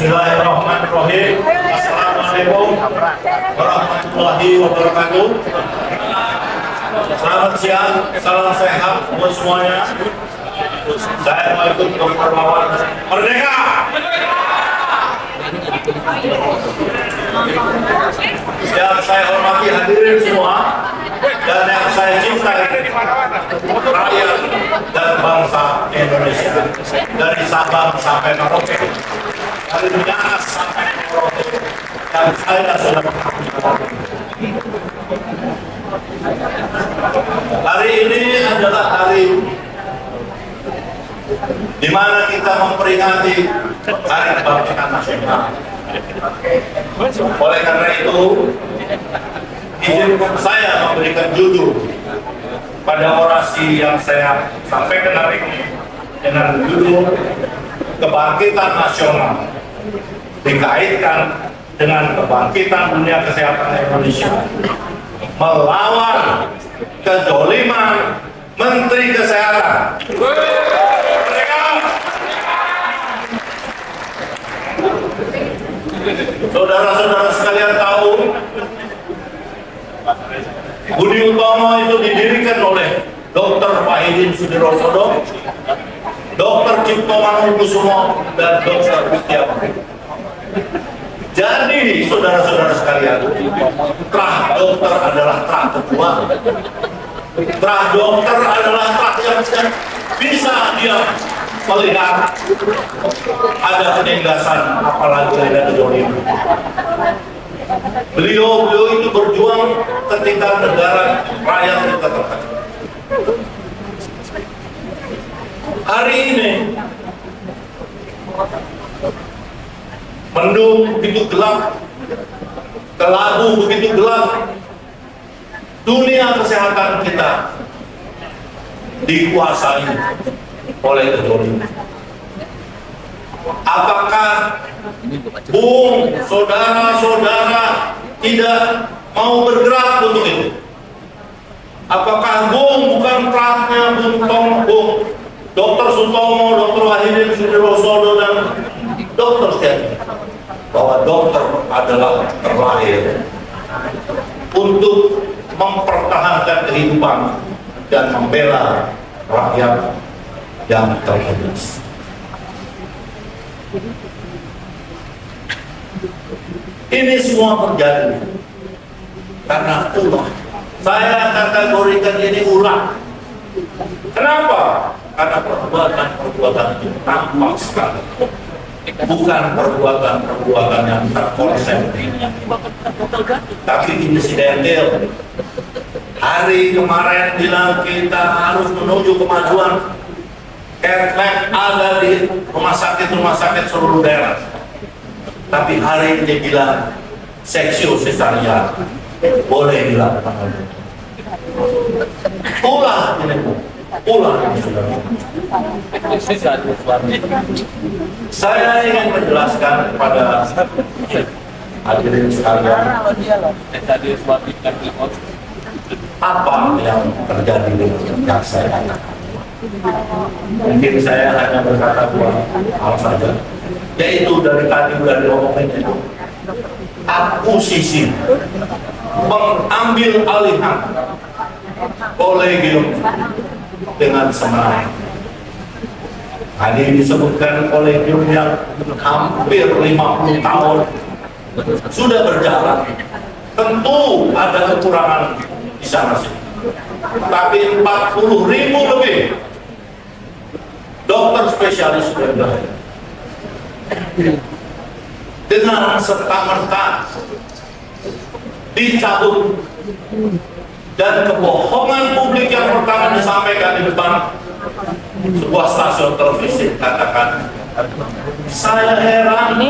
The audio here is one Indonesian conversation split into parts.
Bismillahirrahmanirrahim. Assalamualaikum warahmatullahi wabarakatuh. Selamat siang, salam sehat buat semuanya. Saya mau ikut Dr. Wawan Merdeka. Yang saya hormati hadirin semua dan yang saya cintai, rakyat dan bangsa Indonesia, dari Sabang sampai Merauke, dari Miangas sampai Merauke, yang saya sudah hari ini adalah hari di mana kita memperingati Hari Kebangkitan Nasional. Oleh karena itu, izinkan saya memberikan judul pada orasi yang saya sampaikan hari ini dengan judul Kebangkitan Nasional, dikaitkan dengan kebangkitan dunia kesehatan Indonesia melawan kezaliman Menteri Kesehatan. Saudara-saudara sekalian tahu, Budi Utomo itu didirikan oleh Dr. Wahidin Sudirosodo, Dr. Cipto Mangunkusumo, dan Dr. Wistiawan. Jadi, saudara-saudara sekalian, trah dokter adalah trah kedua. Trah dokter adalah trah yang bisa dia melihat ada penindasan, apalagi ada kezaliman. Beliau itu berjuang ketika negara rakyat kita tertekan. Hari ini mendung begitu gelap, kelabu begitu gelap, dunia kesehatan kita dikuasai oleh kezaliman. Apakah Bung, saudara-saudara tidak mau bergerak untuk itu? Apakah Bung bukan perannya Bung Dr. Sutomo, Dr. Wahidin Sudirosodo, dan Dr. Setiaji, bahwa dokter adalah terlahir untuk mempertahankan kehidupan dan membela rakyat yang tertindas. Ini semua terjadi karena ulah. Saya kategorikan ini ulah. Kenapa? Karena perbuatan itu tampak sekali, bukan perbuatan yang terkonsep, tapi insidental. Hari kemarin bilang kita harus menuju kemajuan, Lab ada di rumah sakit seluruh daerah. Tapi hari ini bilang seksio sesarian boleh dilakukan. Ulah ini, ulah ini saudara. Saya ingin menjelaskan kepada hadirin sekalian apa yang terjadi dengan saya. Mungkin saya hanya berkata dua hal saja, yaitu dari tadi sudah diomongin itu, akuisisi, mengambil alihan kolegium dengan semenang. Tadi disebutkan kolegium yang hampir 50 tahun sudah berjalan, tentu ada kekurangan di sana sini, tapi 40.000 lebih dokter spesialis sudah belajar. Dengan serta-merta dicabut, dan kebohongan publik yang pertama disampaikan di depan sebuah stasiun televisi, katakan, saya heran,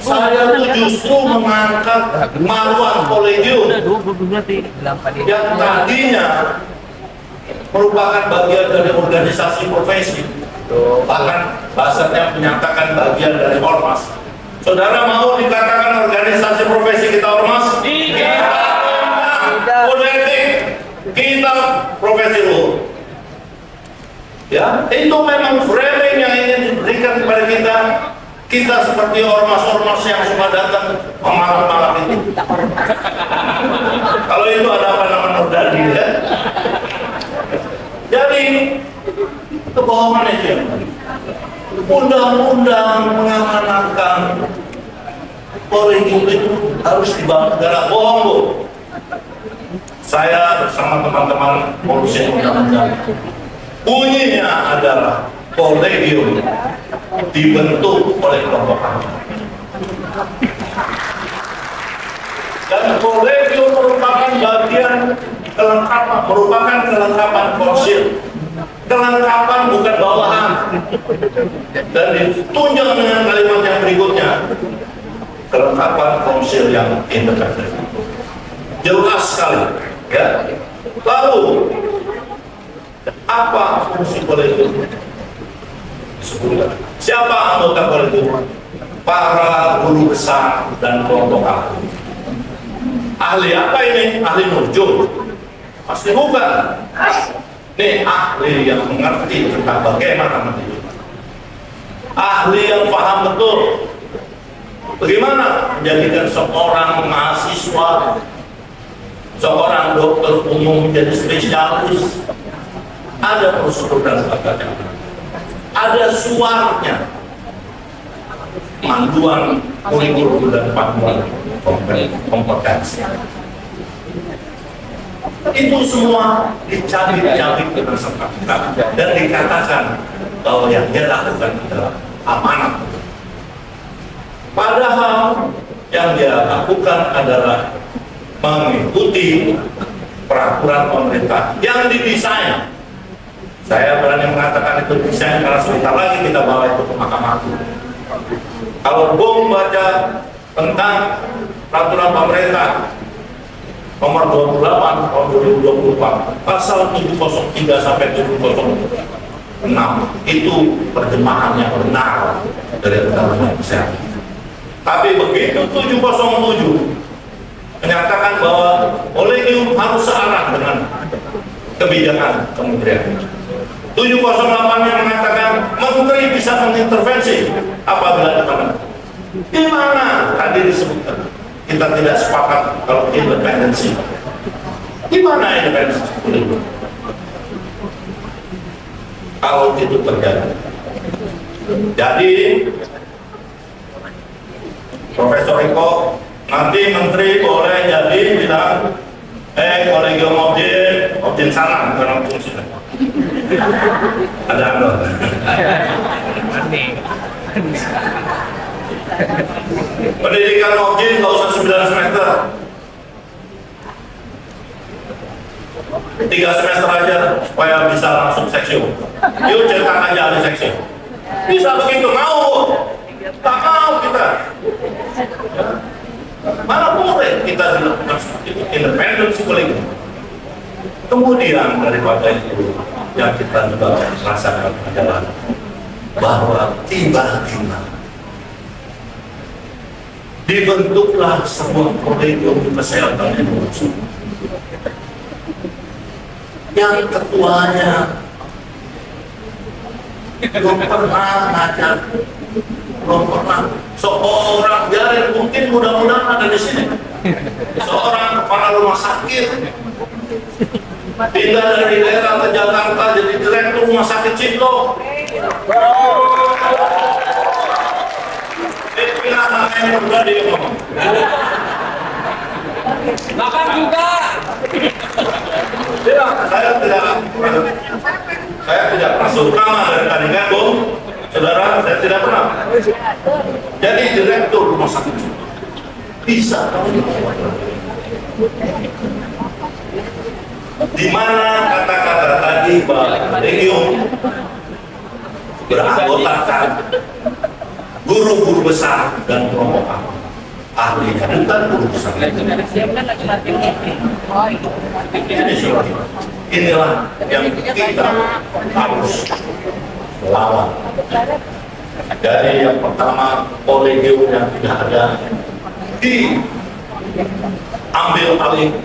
saya justru mengangkat maruah kolegium yang tadinya merupakan bagian dari organisasi profesi, bahkan bahasanya menyatakan bagian dari ormas. Saudara mau dikatakan organisasi profesi kita ormas? Kita kode etik, kita profesi luhur. Ya, itu memang framing yang ingin diberikan kepada kita. Kita seperti ormas-ormas yang suka datang malam-malam itu. Kalau itu ada apa nama Nurdadi ya. Jadi kebohongan itu. Undang-undang mengamanatkan Polri itu harus dibangun negara, bohong Bu. Saya bersama teman-teman polisi undang-undang, bunyinya adalah kolegium dibentuk oleh kelompok kami. Dan kolegium merupakan bagian kelengkapan, merupakan kelengkapan konsil. Kelengkapan bukan bawahan. Dan ditunjang dengan kalimat yang berikutnya, kelengkapan konsil yang independen. Jelas sekali, ya. Lalu apa fungsi kolegium? Siapa anggota kolegium? Para guru besar dan kelompok ahli. Ahli apa ini? Ahli nurjul? Pasti bukan. Ini ahli yang mengerti tentang bagaimana mendidik. Ahli yang paham betul bagaimana menjadikan seorang mahasiswa, seorang dokter umum menjadi spesialis. Ada prosedur dan sebagainya. Ada suaranya, panduan kurikulum dan panduan kompetensi. Itu semua dicabik-cabik dengan serta-merta dan dikatakan bahwa yang dia lakukan adalah amanah. Padahal yang dia lakukan adalah mengikuti peraturan pemerintah yang didesain. Saya berani mengatakan itu desain karena sebentar lagi kita bawa itu ke Mahkamah Agung. Kalau Bung baca tentang peraturan pemerintah nomor 28 tahun 2024 pasal 703 sampai 706 itu terjemahannya benar dari Undang-Undang Kesehatan. Tapi begitu 707 menyatakan bahwa kolegium harus searah dengan kebijakan kementerian. 708 yang mengatakan menteri bisa mengintervensi apabila dipanggil. Di mana tadi disebutkan kita tidak sepakat kalau independensi. Di mana independensi? Kalau itu terjadi. Jadi Profesor Eko, nanti menteri boleh jadi bilang kolegium objek sana bukan objek sini. Ada ando. Pendidikan objek nggak usah 9 semester, 3 semester aja supaya bisa langsung seksio. Yuk cetak aja ada seksio. Bisa begitu, mau? Tak mau kita. Mana boleh kita dilakukan seperti itu, independen kolegium. Kemudian daripada itu yang kita juga rasakan adalah bahwa tiba-tiba dibentuklah sebuah kolegium kesehatan Indonesia yang ketuanya belum pernah ngajar, belum pernah seorang jaring, mungkin mudah-mudahan ada di sini seorang kepala rumah sakit pindah dari daerah ke Jakarta jadi direktur rumah sakit Cipto. Pindah namanya udah dia ngomong. Makan juga. Tidak, saya tidak pernah sukrama dari tadi kan, Bung. Saudara, saya tidak pernah. Jadi direktur rumah sakit Cipto bisa. Di mana kata-kata tadi bahwa kolegium beranggotakan guru-guru besar dan kelompok ahli, bukan guru besar. Inilah yang kita harus lawan. Dari yang pertama, kolegium yang tidak ada diambil alih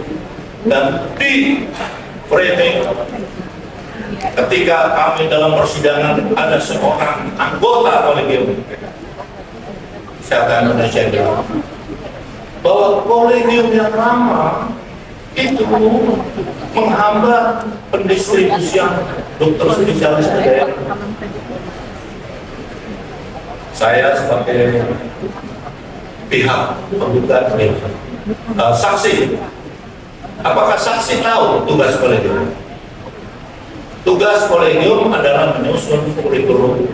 dan di framing ketika kami dalam persidangan ada seorang anggota kolegium Kesehatan Indonesia bilang bahwa kolegium yang lama itu menghambat pendistribusian dokter spesialis ke daerah. Saya sebagai pihak penggugat saksi, apakah saksi tahu tugas kolegium? Tugas kolegium adalah menyusun kurikulum,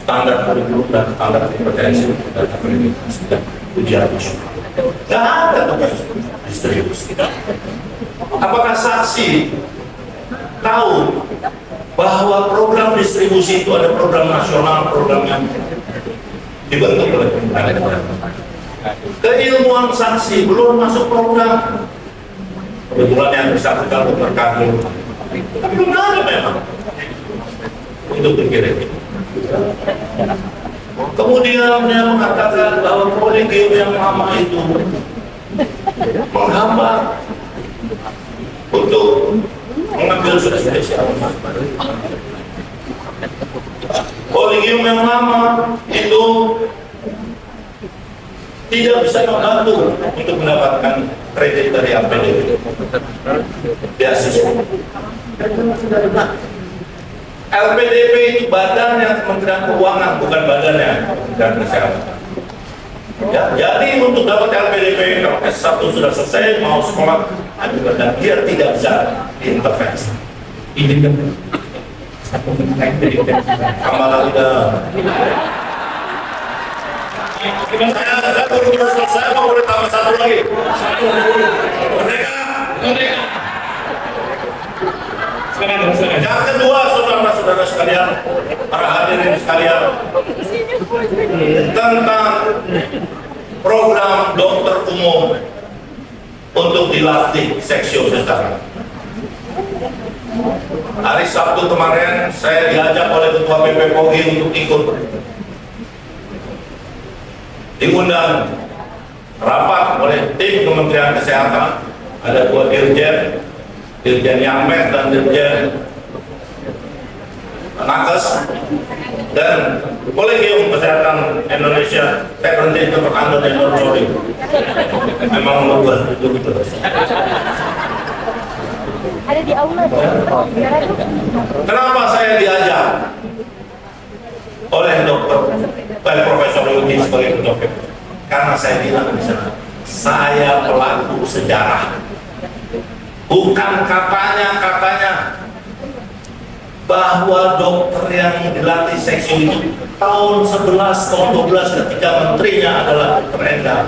standar kurikulum dan standar kompetensi dan akreditasi dan ujian nasional. Tidak ada tugas distribusi. Apakah saksi tahu bahwa program distribusi itu ada program nasional, program yang dibentuk oleh pemerintah? Keilmuan saksi belum masuk program. Kebetulan yang bersangkutan dokter Kagil belum ada memang untuk berkirim. Kemudian dia mengatakan bahwa kolegium yang lama itu menghambat untuk mengambil spesial. Kolegium yang lama itu tidak bisa membantu untuk mendapatkan kredit dari APBD beasiswa. LPDP itu badannya Kementerian Keuangan, bukan badannya Kementerian Kesehatan. Ya, jadi untuk dapat LPDP, kalau S1 sudah selesai, mau sekolah, dan dia tidak bisa diintervensi. Ini kan kembali saya baru selesai, mau boleh tambah satu lagi. Merdeka. Yang kedua, saudara-saudara sekalian, para hadirin sekalian, tentang program dokter umum untuk dilatih seksiosis. Hari Sabtu kemarin saya diajak oleh Ketua PPPOGI untuk ikut diundang rapat oleh tim Kementerian Kesehatan, ada 2 dirjen, Dirjen Yamed dan Dirjen Nakes, dan Kolegium Kesehatan Indonesia. Saya berhenti untuk Anda dan sorry, memang lupa itu. Ada di aula. Kenapa saya diajak oleh Profesor Yudi sebagai ketua PP? Karena saya bilang di sana, saya pelaku sejarah. Bukan katanya bahwa dokter yang dilatih seksio itu tahun 11, tahun 12 ketika menterinya adalah Dr. Endar,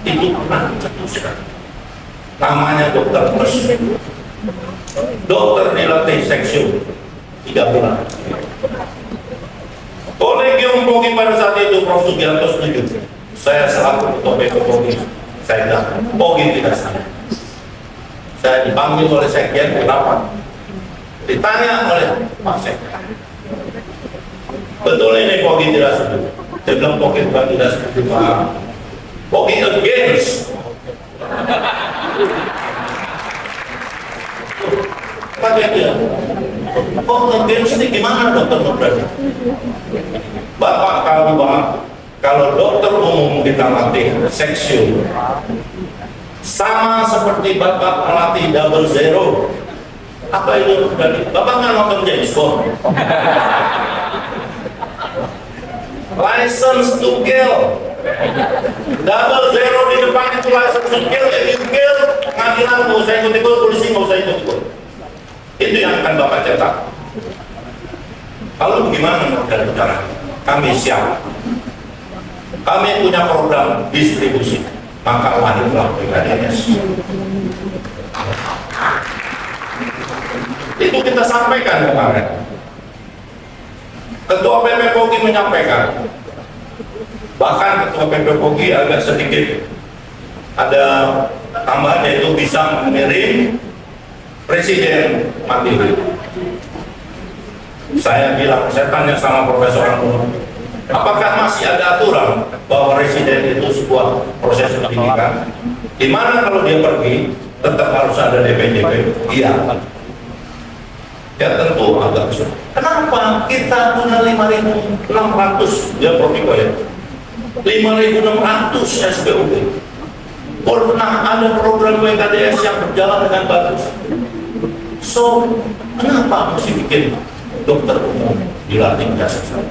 itu pernah dicetuskan. Namanya dokter plus. Dokter dilatih seksio 3 bulan. Kolegium POGI pada saat itu Prof. Sugianto setuju. Saya selaku ketua PPPOGI, saya bilang POGI tidak sama. Saya dipanggil oleh sekjen, kenapa? Ditanya oleh Pak Sekjen, betul ini POGI tidak setuju? Saya bilang POGI bukan tidak setuju, Pak. POGI against. Pakai dia. Oh, against ini gimana dokter berarti? Bapak tahu Pak, kalau dokter umum kita latih seksio, sama seperti Bapak melatih double zero. Apa itu berarti? Bapak nggak nonton James Bond? License to kill. Double zero di depan itu license to kill. If you kill, pengadilan nggak usah ikut-ikut, polisi nggak usah ikut-ikut. Itu yang akan Bapak cetak. Lalu bagaimana modal bicara? Kami siap. Kami punya program distribusi. Maka lahirlah PKDS. Itu kita sampaikan kemarin. Ketua PPPOGI menyampaikan. Bahkan Ketua PPPOGI agak sedikit ada tambahan, yaitu bisa mengirim Presiden mandiri. Saya bilang, saya tanya sama Profesor Anur, apakah masih ada aturan bahwa Presiden itu sebuah proses pendidikan? Di mana kalau dia pergi tetap harus ada DPJP? Iya. Ya tentu agak kesulitan. Kenapa kita punya 5.600 ya Prof. ya? 5.600 SPOP. Pernah ada program WKDS yang berjalan dengan bagus. So, kenapa mesti bikin dokter umum dilatih jasa saya?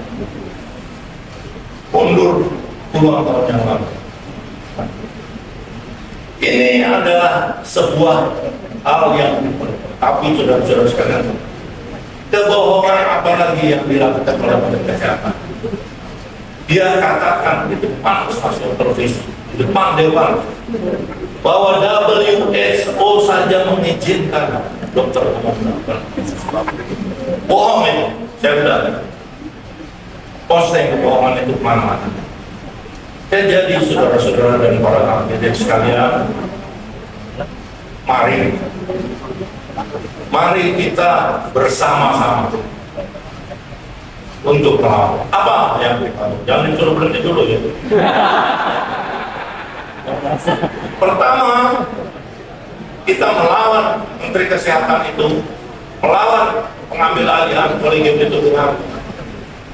Mundur puluhan tahun yang lalu. Ini adalah sebuah hal yang, tapi saudara-saudara sekalian, kebohongan apalagi yang dilakukan oleh Menteri Kesehatan. Dia katakan di depan stasiun televisi, di depan dewan, bahwa WHO saja mengizinkan dokter umum melakukan. Bohong itu, saya sudah posting kebohongan itu kemana-mana. Jadi saudara-saudara dan para hadirin sekalian, mari kita bersama-sama untuk melawan. Apa yang kita jangan disuruh berhenti dulu ya. Pertama, kita melawan Menteri Kesehatan itu, melawan pengambil alihan kolegium itu dengan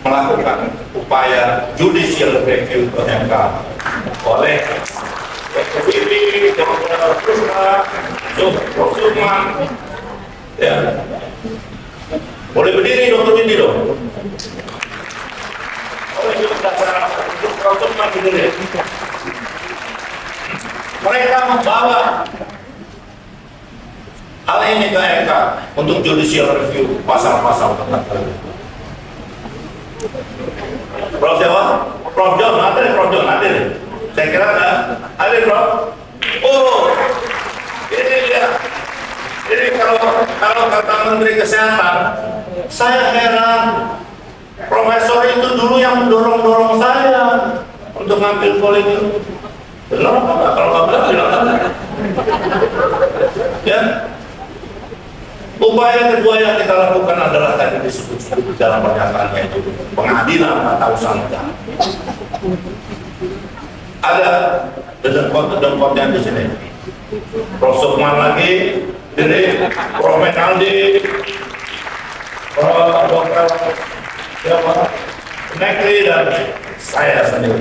melakukan upaya judicial review ke MK oleh PBB, Prof. Sukman, ya. Boleh berdiri Dr. Windy dong. Prof. Sukman berdiri. Mereka membawa hal ini ke MK untuk judicial review pasal-pasal tertentu. Prof siapa? Prof John, hadir Prof John, hadir. Saya kira hadir Prof. Oh, ini dia. Jadi kalau kata Menteri Kesehatan, saya heran. Profesor itu dulu yang mendorong saya untuk ngambil kolegium. Benar apa enggak? Kalau nggak benar, bilang apa? Ya. Upaya kedua yang kita lakukan adalah tadi disebut dalam pernyataannya itu pengadilan tata usaha negara. Ada dedengkot-dedengkotnya di sini. Prof. Sukman lagi, ini Prof. Menaldi, Prof. Dr. Nekri dan saya sendiri.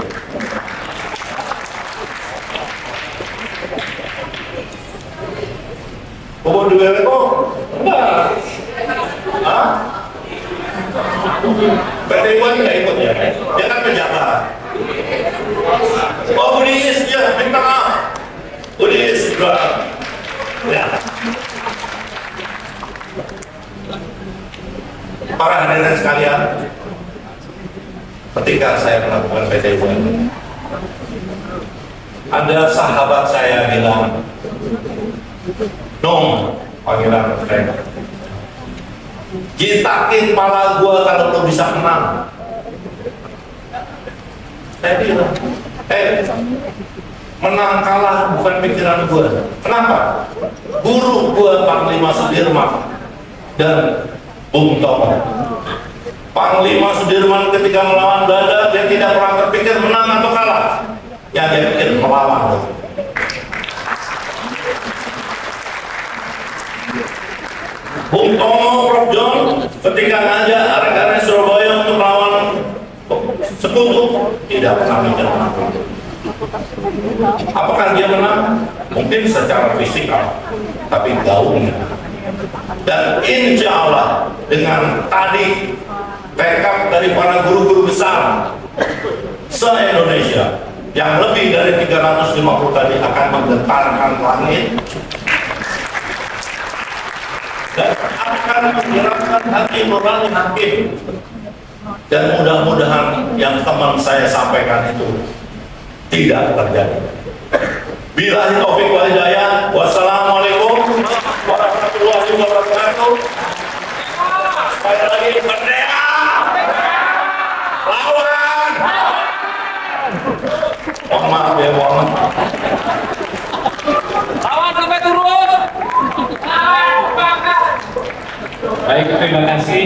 Bobot di kok? Enggak. Hah? PT Iwan nggak ikut ya? Dia kan pejabat. Oh, Budi Is, ya, minta maaf. Budi Is juga. Ya. Para hadirin sekalian, ketika saya melakukan PT Iwan, ada sahabat saya bilang, Nong, panggilan saya, jitakin pala gua kalau lo bisa menang. Saya bilang, menang kalah bukan pikiran gua. Kenapa? Guru gua Panglima Sudirman dan Bung Tomo. Panglima Sudirman ketika melawan Belanda, dia tidak pernah terpikir menang atau kalah. Yang dia pikir melawan. Bung Tomo, Prof. John, ketika ngajak arek-arek Surabaya untuk melawan sekutu, tidak pernah mikir menang. Apakah dia menang? Mungkin secara fisikal, tapi gaungnya. Dan insya Allah dengan tadi rekap dari para guru-guru besar se-Indonesia yang lebih dari 350 tadi akan menggetarkan langit dan akan menggerakkan hati nurani hakim. Dan mudah-mudahan yang teman saya sampaikan itu tidak terjadi. Billahi taufiq wal hidayah. Wassalamualaikum warahmatullahi wabarakatuh. Sekali lagi merdeka! Lawan! Mohon maaf ya, mohon maaf. Lawan sampai turun. Baik, terima kasih.